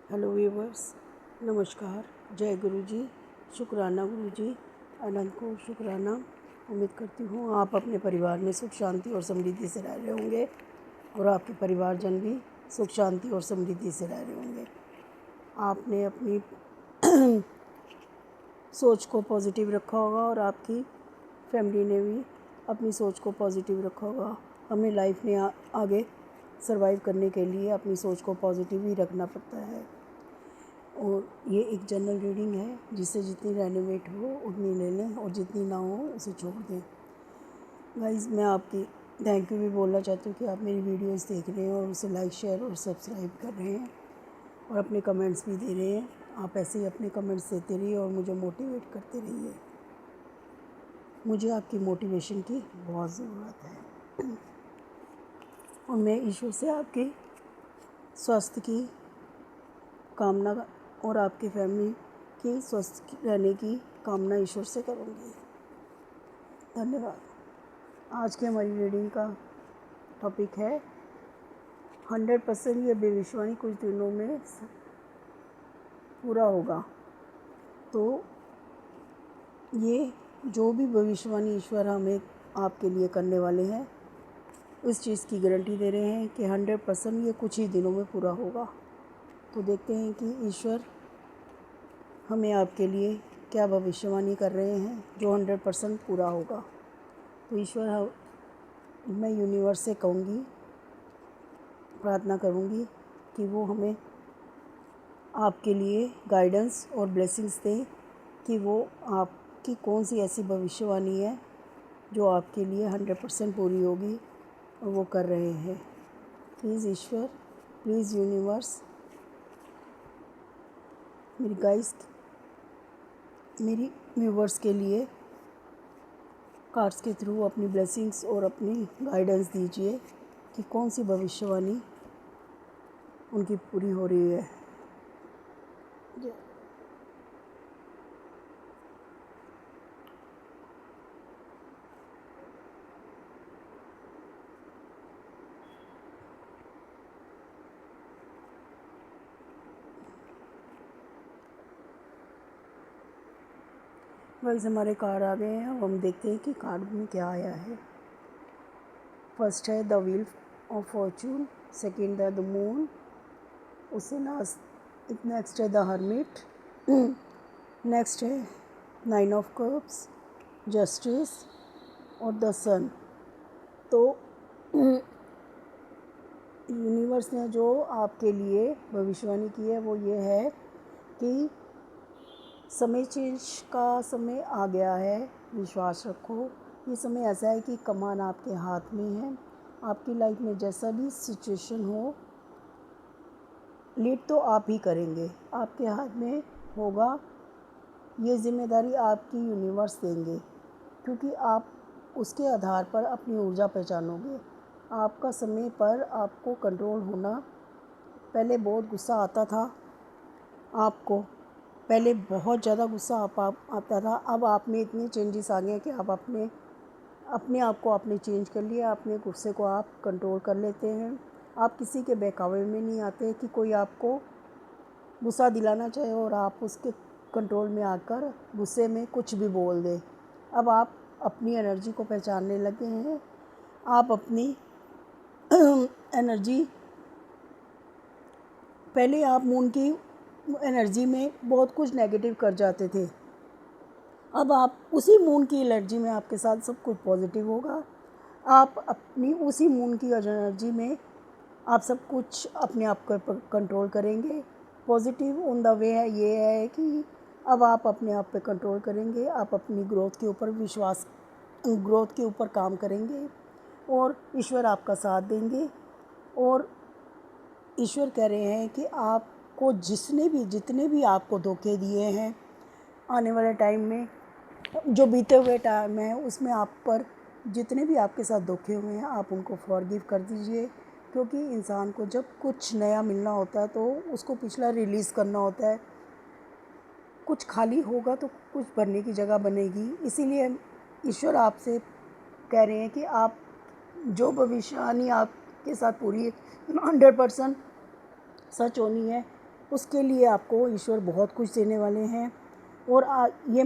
Hello viewers, नमस्कार। जय गुरु जी, शुक्राना गुरु जी, अनंत को शुक्राना। उम्मीद करती हूँ आप अपने परिवार में सुख शांति और समृद्धि से रह रहे होंगे और आपके परिवारजन भी सुख शांति और समृद्धि से रह रहे होंगे। आपने अपनी सोच को पॉजिटिव रखा होगा और आपकी फैमिली ने भी अपनी सोच को पॉजिटिव रखा होगा। हमें लाइफ में आगे सरवाइव करने के लिए अपनी सोच को पॉजिटिव ही रखना पड़ता है। और ये एक जनरल रीडिंग है, जिससे जितनी रेनोवेट हो उतनी ले लें और जितनी ना हो उसे छोड़ दें। गाइस, मैं आपकी थैंक यू भी बोलना चाहती हूँ कि आप मेरी वीडियोस देख रहे हैं और उसे लाइक शेयर और सब्सक्राइब कर रहे हैं और अपने कमेंट्स भी दे रहे हैं। आप ऐसे ही अपने कमेंट्स देते रहिए और मुझे मोटिवेट करते रहिए। मुझे आपकी मोटिवेशन की बहुत ज़रूरत है और मैं ईश्वर से आपके स्वास्थ्य की कामना और आपकी फैमिली की स्वस्थ रहने की कामना ईश्वर से करूँगी। धन्यवाद। आज की हमारी रीडिंग का टॉपिक है 100% ये भविष्यवाणी कुछ दिनों में पूरा होगा। तो ये जो भी भविष्यवाणी ईश्वर हमें आपके लिए करने वाले हैं, इस चीज़ की गारंटी दे रहे हैं कि 100% ये कुछ ही दिनों में पूरा होगा। तो देखते हैं कि ईश्वर हमें आपके लिए क्या भविष्यवाणी कर रहे हैं जो 100% पूरा होगा। तो ईश्वर, मैं यूनिवर्स से कहूँगी, प्रार्थना करूँगी कि वो हमें आपके लिए गाइडेंस और ब्लेसिंग्स दें कि वो आपकी कौन सी ऐसी भविष्यवाणी है जो आपके लिए 100% पूरी होगी और वो कर रहे हैं। प्लीज़ ईश्वर, प्लीज़ यूनिवर्स, मेरी व्यूवर्स के लिए कार्ड्स के थ्रू अपनी ब्लेसिंग्स और अपनी गाइडेंस दीजिए कि कौन सी भविष्यवाणी उनकी पूरी हो रही है। वैसे हमारे कार्ड आ गए हैं। अब हम देखते हैं कि कार्ड में क्या आया है। फर्स्ट है the wheel of Fortune, second है द मून, उससे नेक्स्ट है द हर्मिट, नेक्स्ट है 9 ऑफ कप्स, जस्टिस और द सन। तो यूनिवर्स ने जो आपके लिए भविष्यवाणी की है वो ये है कि समय चेंज का समय आ गया है। विश्वास रखो, ये समय ऐसा है कि कमान आपके हाथ में है। आपकी लाइफ में जैसा भी सिचुएशन हो, लीड तो आप ही करेंगे, आपके हाथ में होगा। ये जिम्मेदारी आपकी यूनिवर्स देंगे, क्योंकि आप उसके आधार पर अपनी ऊर्जा पहचानोगे। आपका समय पर आपको कंट्रोल होना। पहले बहुत गुस्सा आता था आपको, पहले बहुत ज़्यादा गुस्सा आता था। अब आप में इतने चेंजेस आ गए हैं कि आप अपने आप को आपने चेंज कर लिया। अपने गुस्से को आप कंट्रोल कर लेते हैं। आप किसी के बहकावे में नहीं आते कि कोई आपको गुस्सा दिलाना चाहे और आप उसके कंट्रोल में आकर गुस्से में कुछ भी बोल दें। अब आप अपनी एनर्जी को पहचानने लगे हैं। आप अपनी एनर्जी, पहले आप मून की एनर्जी में बहुत कुछ नेगेटिव कर जाते थे। अब आप उसी मून की एनर्जी में आपके साथ सब कुछ पॉजिटिव होगा। आप अपनी उसी मून की एनर्जी में आप सब कुछ अपने आप को कंट्रोल करेंगे। पॉजिटिव ऑन द वे है, ये है कि अब आप अपने आप पे कंट्रोल करेंगे। आप अपनी ग्रोथ के ऊपर काम करेंगे और ईश्वर आपका साथ देंगे। और ईश्वर कह रहे हैं कि आपको जितने भी आपको धोखे दिए हैं, आने वाले टाइम में, जो बीते हुए टाइम है उसमें आप पर जितने भी आपके साथ धोखे हुए हैं, आप उनको फॉरगिव कर दीजिए। क्योंकि इंसान को जब कुछ नया मिलना होता है तो उसको पिछला रिलीज़ करना होता है। कुछ खाली होगा तो कुछ भरने की जगह बनेगी। इसीलिए ईश्वर आपसे कह रहे हैं कि आप जो भविष्यवाणी आपके साथ पूरी 100% सच होनी है, उसके लिए आपको ईश्वर बहुत कुछ देने वाले हैं। और ये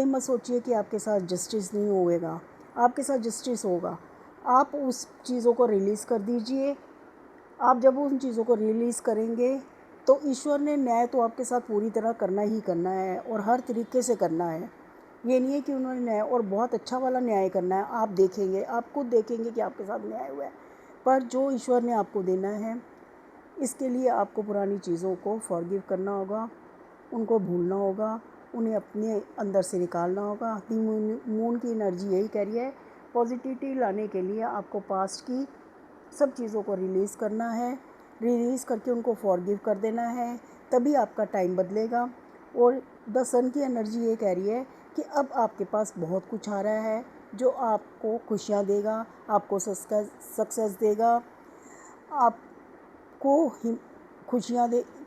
मत सोचिए कि आपके साथ जस्टिस नहीं होएगा, आपके साथ जस्टिस होगा। आप उस चीज़ों को रिलीज़ कर दीजिए। आप जब उन चीज़ों को रिलीज़ करेंगे तो ईश्वर ने न्याय तो आपके साथ पूरी तरह करना ही करना है, और हर तरीके से करना है। ये नहीं है कि उन्होंने न्याय और बहुत अच्छा वाला न्याय करना है। आप देखेंगे, आप खुद देखेंगे कि आपके साथ न्याय हुआ है। पर जो ईश्वर ने आपको देना है, इसके लिए आपको पुरानी चीज़ों को फॉरगिव करना होगा, उनको भूलना होगा, उन्हें अपने अंदर से निकालना होगा। दी मून की एनर्जी यही कह रही है, पॉजिटिविटी लाने के लिए आपको पास्ट की सब चीज़ों को रिलीज़ करना है, रिलीज़ करके उनको फॉरगिव कर देना है, तभी आपका टाइम बदलेगा। और द सन की एनर्जी ये कह रही है कि अब आपके पास बहुत कुछ आ रहा है जो आपको खुशियाँ देगा, आपको सक्सेस देगा, आपको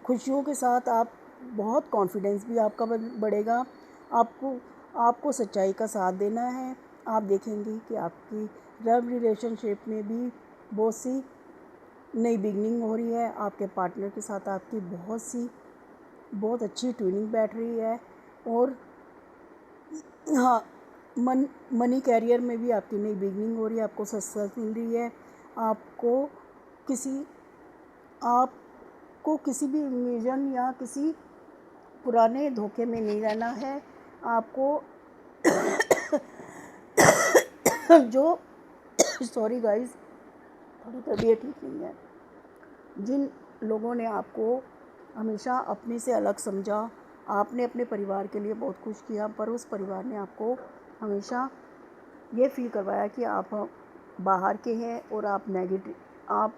खुशियों के साथ आप बहुत कॉन्फिडेंस भी आपका बढ़ेगा। आपको सच्चाई का साथ देना है। आप देखेंगे कि आपकी लव रिलेशनशिप में भी बहुत सी नई बिगनिंग हो रही है। आपके पार्टनर के साथ आपकी बहुत अच्छी ट्यूनिंग बैठ रही है। और हाँ, मनी कैरियर में भी आपकी नई बिगनिंग हो रही है, आपको सक्सेस मिल रही है। आपको किसी आपको किसी भी इल्यूजन या किसी पुराने धोखे में नहीं रहना है। आपको जो सॉरी गाइस, थोड़ी तबीयत ठीक नहीं है। जिन लोगों ने आपको हमेशा अपने से अलग समझा, आपने अपने परिवार के लिए बहुत कुछ किया, पर उस परिवार ने आपको हमेशा ये फील करवाया कि आप बाहर के हैं और आप नेगेटिव आप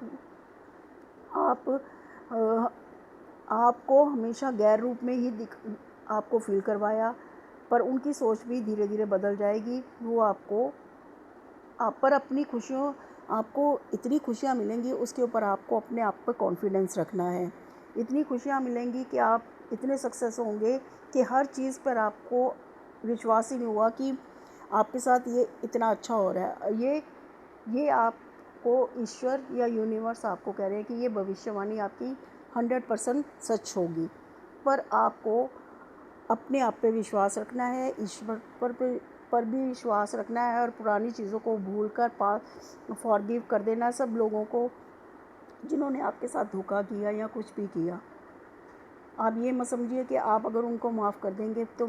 आपको हमेशा गैर रूप में ही आपको फील करवाया। पर उनकी सोच भी धीरे धीरे बदल जाएगी। वो आप पर अपनी खुशियों आपको इतनी खुशियाँ मिलेंगी, उसके ऊपर आपको अपने आप पर कॉन्फिडेंस रखना है। इतनी खुशियाँ मिलेंगी कि आप इतने सक्सेस होंगे कि हर चीज़ पर आपको विश्वास ही नहीं हुआ कि आपके साथ ये इतना अच्छा हो रहा है। ये आपको ईश्वर या यूनिवर्स आपको कह रहे हैं कि ये भविष्यवाणी आपकी 100% सच होगी। पर आपको अपने आप पे विश्वास रखना है, ईश्वर पर भी विश्वास रखना है, और पुरानी चीज़ों को भूल कर फॉरगिव कर देना सब लोगों को जिन्होंने आपके साथ धोखा किया या कुछ भी किया। आप ये मत समझिए कि आप अगर उनको माफ़ कर देंगे तो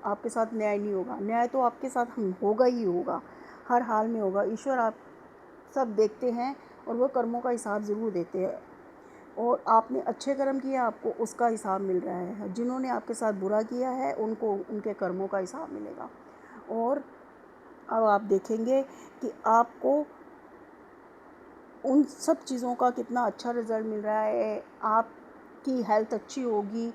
आपके साथ न्याय नहीं होगा। न्याय तो आपके साथ होगा ही होगा, हर हाल में होगा। ईश्वर आप सब देखते हैं और वो कर्मों का हिसाब ज़रूर देते हैं। और आपने अच्छे कर्म किए, आपको उसका हिसाब मिल रहा है। जिन्होंने आपके साथ बुरा किया है उनको उनके कर्मों का हिसाब मिलेगा। और अब आप देखेंगे कि आपको उन सब चीज़ों का कितना अच्छा रिज़ल्ट मिल रहा है। आपकी हेल्थ अच्छी होगी,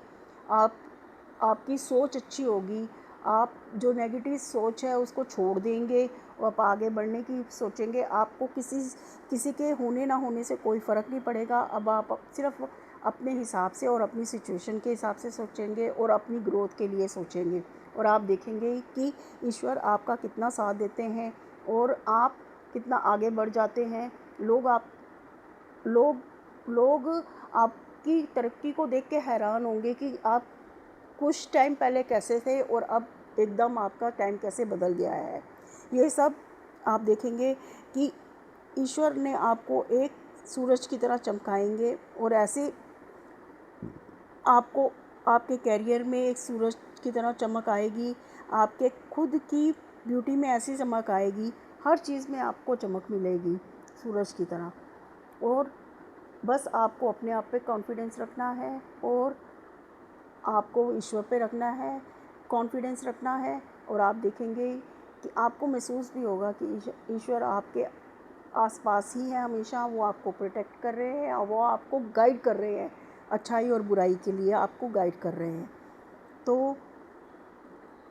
आपकी सोच अच्छी होगी। आप जो नेगेटिव सोच है उसको छोड़ देंगे और आप आगे बढ़ने की सोचेंगे। आपको किसी के होने ना होने से कोई फ़र्क नहीं पड़ेगा। अब आप सिर्फ अपने हिसाब से और अपनी सिचुएशन के हिसाब से सोचेंगे और अपनी ग्रोथ के लिए सोचेंगे। और आप देखेंगे कि ईश्वर आपका कितना साथ देते हैं और आप कितना आगे बढ़ जाते हैं। लोग लोग आपकी तरक्की को देख के हैरान होंगे कि आप कुछ टाइम पहले कैसे थे और अब एकदम आपका टाइम कैसे बदल गया है। ये सब आप देखेंगे कि ईश्वर ने आपको एक सूरज की तरह चमकाएंगे, और ऐसे आपको आपके कैरियर में एक सूरज की तरह चमक आएगी। आपके खुद की ब्यूटी में ऐसी चमक आएगी, हर चीज़ में आपको चमक मिलेगी सूरज की तरह। और बस आपको अपने आप पे कॉन्फिडेंस रखना है और आपको ईश्वर पे रखना है, कॉन्फिडेंस रखना है। और आप देखेंगे कि आपको महसूस भी होगा कि ईश्वर आपके आसपास ही है हमेशा। वो आपको प्रोटेक्ट कर रहे हैं और वो आपको गाइड कर रहे हैं, अच्छाई और बुराई के लिए आपको गाइड कर रहे हैं। तो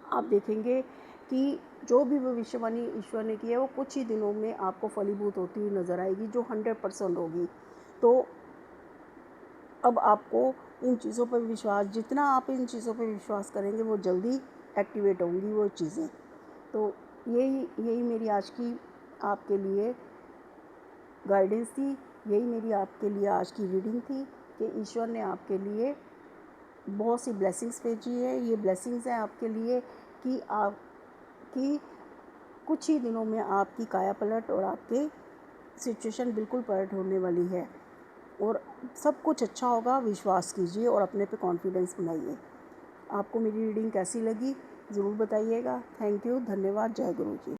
आप देखेंगे कि जो भी भविष्यवाणी ईश्वर ने की है वो कुछ ही दिनों में आपको फलीभूत होती हुई नज़र आएगी, जो 100% होगी। तो अब आपको इन चीज़ों पर विश्वास, जितना आप इन चीज़ों पर विश्वास करेंगे वो जल्दी एक्टिवेट होंगी वो चीज़ें। तो यही मेरी आज की आपके लिए गाइडेंस थी, यही मेरी आपके लिए आज की रीडिंग थी कि कि ईश्वर ने आपके लिए बहुत सी ब्लेसिंग्स भेजी है। ये ब्लेसिंग्स हैं आपके लिए कि आपकी कुछ ही दिनों में आपकी काया पलट और आपके सिचुएशन बिल्कुल पलट होने वाली है और सब कुछ अच्छा होगा। विश्वास कीजिए और अपने पे कॉन्फिडेंस बनाइए। आपको मेरी रीडिंग कैसी लगी ज़रूर बताइएगा। थैंक यू, धन्यवाद, जय गुरु जी।